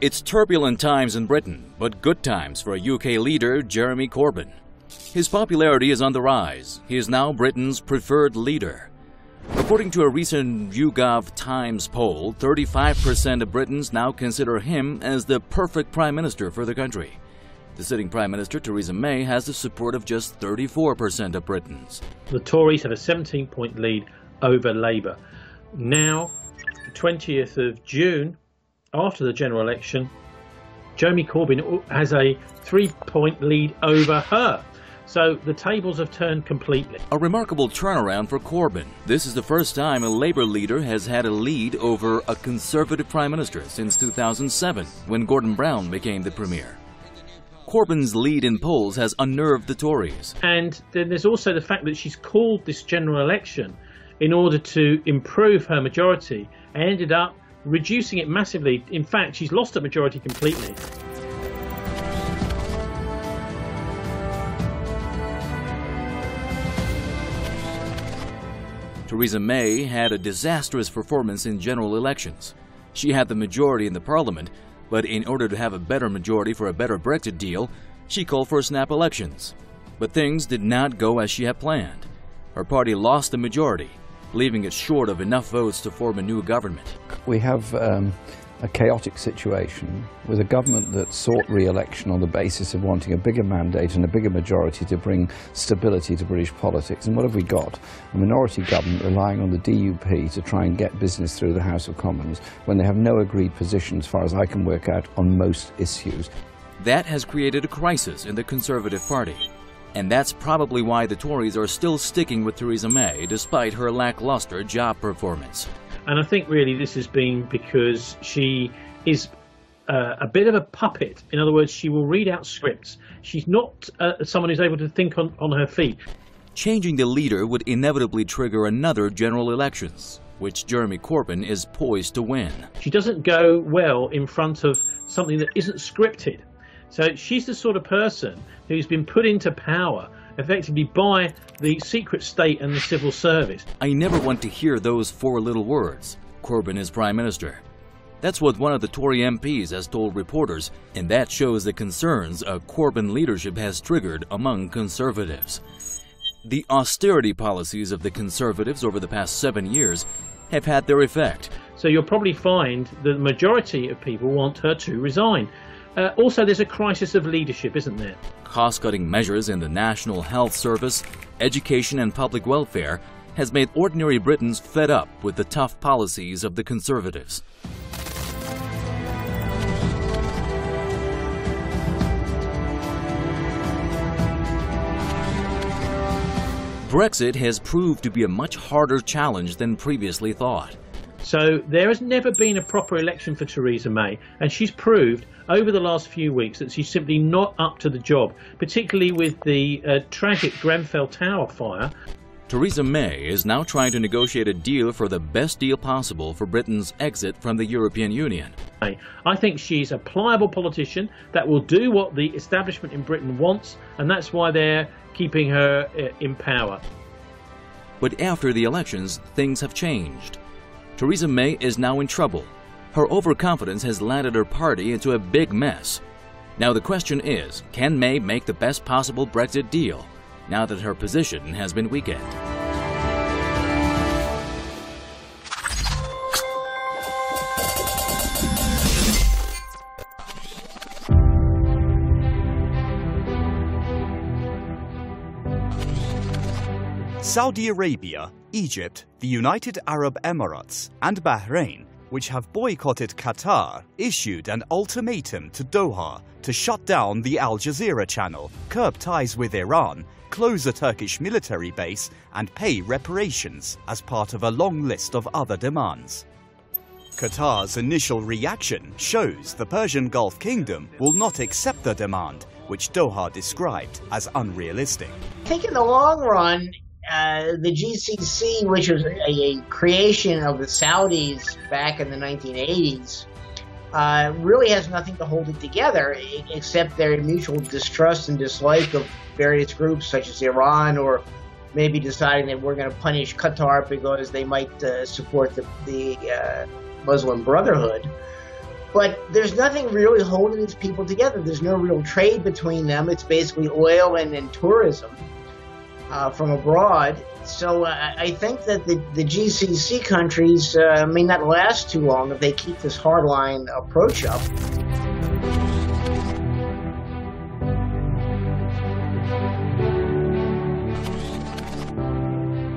It's turbulent times in Britain, but good times for a UK leader, Jeremy Corbyn. His popularity is on the rise. He is now Britain's preferred leader. According to a recent YouGov Times poll, 35% of Britons now consider him as the perfect Prime Minister for the country. The sitting Prime Minister, Theresa May, has the support of just 34% of Britons. The Tories have a 17-point lead over Labour. Now, the 20th of June, after the general election, Jeremy Corbyn has a 3-point lead over her. So the tables have turned completely. A remarkable turnaround for Corbyn. This is the first time a Labour leader has had a lead over a Conservative Prime Minister since 2007, when Gordon Brown became the Premier. Corbyn's lead in polls has unnerved the Tories. And then there's also the fact that she's called this general election in order to improve her majority and ended up reducing it massively. In fact, she's lost her majority completely. Theresa May had a disastrous performance in general elections. She had the majority in the parliament, but in order to have a better majority for a better Brexit deal, she called for snap elections. But things did not go as she had planned. Her party lost the majority, leaving it short of enough votes to form a new government. We have a chaotic situation with a government that sought re-election on the basis of wanting a bigger mandate and a bigger majority to bring stability to British politics. And what have we got? A minority government relying on the DUP to try and get business through the House of Commons when they have no agreed position, as far as I can work out, on most issues. That has created a crisis in the Conservative Party. And that's probably why the Tories are still sticking with Theresa May, despite her lackluster job performance. And I think really this has been because she is a bit of a puppet. In other words, she will read out scripts. She's not someone who's able to think on her feet. Changing the leader would inevitably trigger another general elections, which Jeremy Corbyn is poised to win. She doesn't go well in front of something that isn't scripted. So she's the sort of person who's been put into power effectively by the secret state and the civil service. I never want to hear those four little words. Corbyn is Prime Minister. That's what one of the Tory MPs has told reporters, and that shows the concerns a Corbyn leadership has triggered among Conservatives. The austerity policies of the Conservatives over the past 7 years have had their effect. So you'll probably find that the majority of people want her to resign. Also, there's a crisis of leadership, isn't there? Cost-cutting measures in the National Health Service, education and public welfare has made ordinary Britons fed up with the tough policies of the Conservatives. Brexit has proved to be a much harder challenge than previously thought. So there has never been a proper election for Theresa May, and she's proved over the last few weeks that she's simply not up to the job, particularly with the tragic Grenfell Tower fire. Theresa May is now trying to negotiate a deal for the best deal possible for Britain's exit from the European Union. I think she's a pliable politician that will do what the establishment in Britain wants, and that's why they're keeping her in power. But after the elections, things have changed. Theresa May is now in trouble. Her overconfidence has landed her party into a big mess. Now the question is, can May make the best possible Brexit deal now that her position has been weakened? Saudi Arabia, Egypt, the United Arab Emirates, and Bahrain, which have boycotted Qatar, issued an ultimatum to Doha to shut down the Al Jazeera channel, curb ties with Iran, close a Turkish military base, and pay reparations as part of a long list of other demands. Qatar's initial reaction shows the Persian Gulf Kingdom will not accept the demand, which Doha described as unrealistic. I think in the long run, the GCC, which was a creation of the Saudis back in the 1980s, really has nothing to hold it together except their mutual distrust and dislike of various groups such as Iran, or maybe deciding that we're going to punish Qatar because they might support the Muslim Brotherhood. But there's nothing really holding these people together. There's no real trade between them. It's basically oil and tourism from abroad. So I think that the GCC countries may not last too long if they keep this hardline approach up.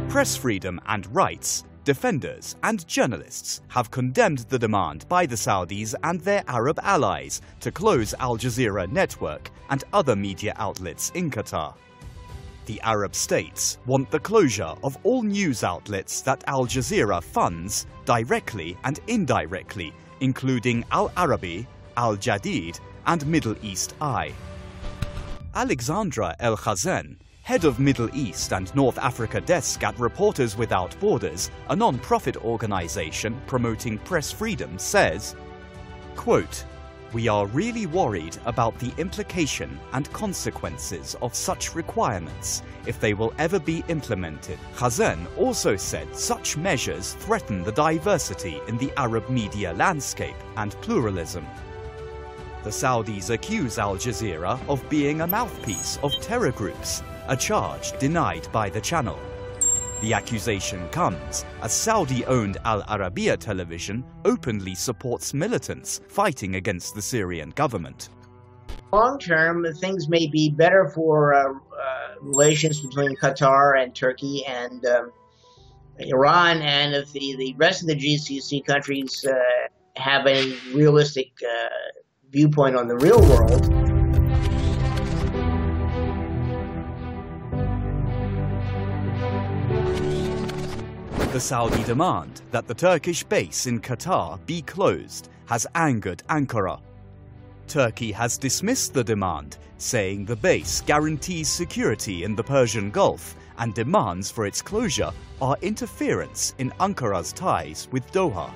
Press freedom and rights, defenders and journalists have condemned the demand by the Saudis and their Arab allies to close Al Jazeera network and other media outlets in Qatar. The Arab states want the closure of all news outlets that Al Jazeera funds directly and indirectly, including Al Arabi, Al Jadid, and Middle East Eye. Alexandra El Khazen, head of Middle East and North Africa desk at Reporters Without Borders, a non-profit organization promoting press freedom, says, quote, "We are really worried about the implication and consequences of such requirements if they will ever be implemented." Khazen also said such measures threaten the diversity in the Arab media landscape and pluralism. The Saudis accuse Al Jazeera of being a mouthpiece of terror groups, a charge denied by the channel. The accusation comes as Saudi-owned Al Arabiya television openly supports militants fighting against the Syrian government. Long term, things may be better for relations between Qatar and Turkey and Iran, and if the rest of the GCC countries have a realistic viewpoint on the real world. The Saudi demand that the Turkish base in Qatar be closed has angered Ankara. Turkey has dismissed the demand, saying the base guarantees security in the Persian Gulf and demands for its closure are interference in Ankara's ties with Doha.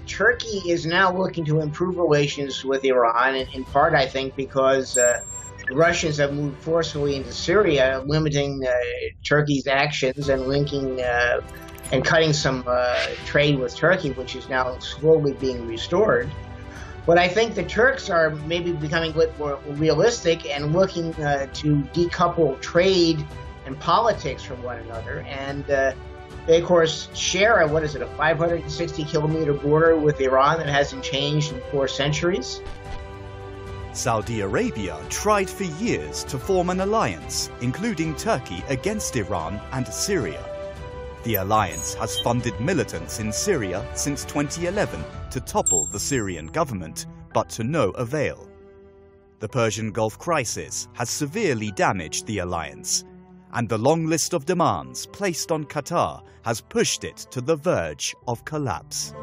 Turkey is now looking to improve relations with Iran, in part, I think, because the Russians have moved forcefully into Syria, limiting Turkey's actions and linking and cutting some trade with Turkey, which is now slowly being restored. But I think the Turks are maybe becoming a bit more realistic and looking to decouple trade and politics from one another. And they, of course, share a 560-kilometer border with Iran that hasn't changed in 4 centuries. Saudi Arabia tried for years to form an alliance, including Turkey, against Iran and Syria. The alliance has funded militants in Syria since 2011 to topple the Syrian government, but to no avail. The Persian Gulf crisis has severely damaged the alliance, and the long list of demands placed on Qatar has pushed it to the verge of collapse.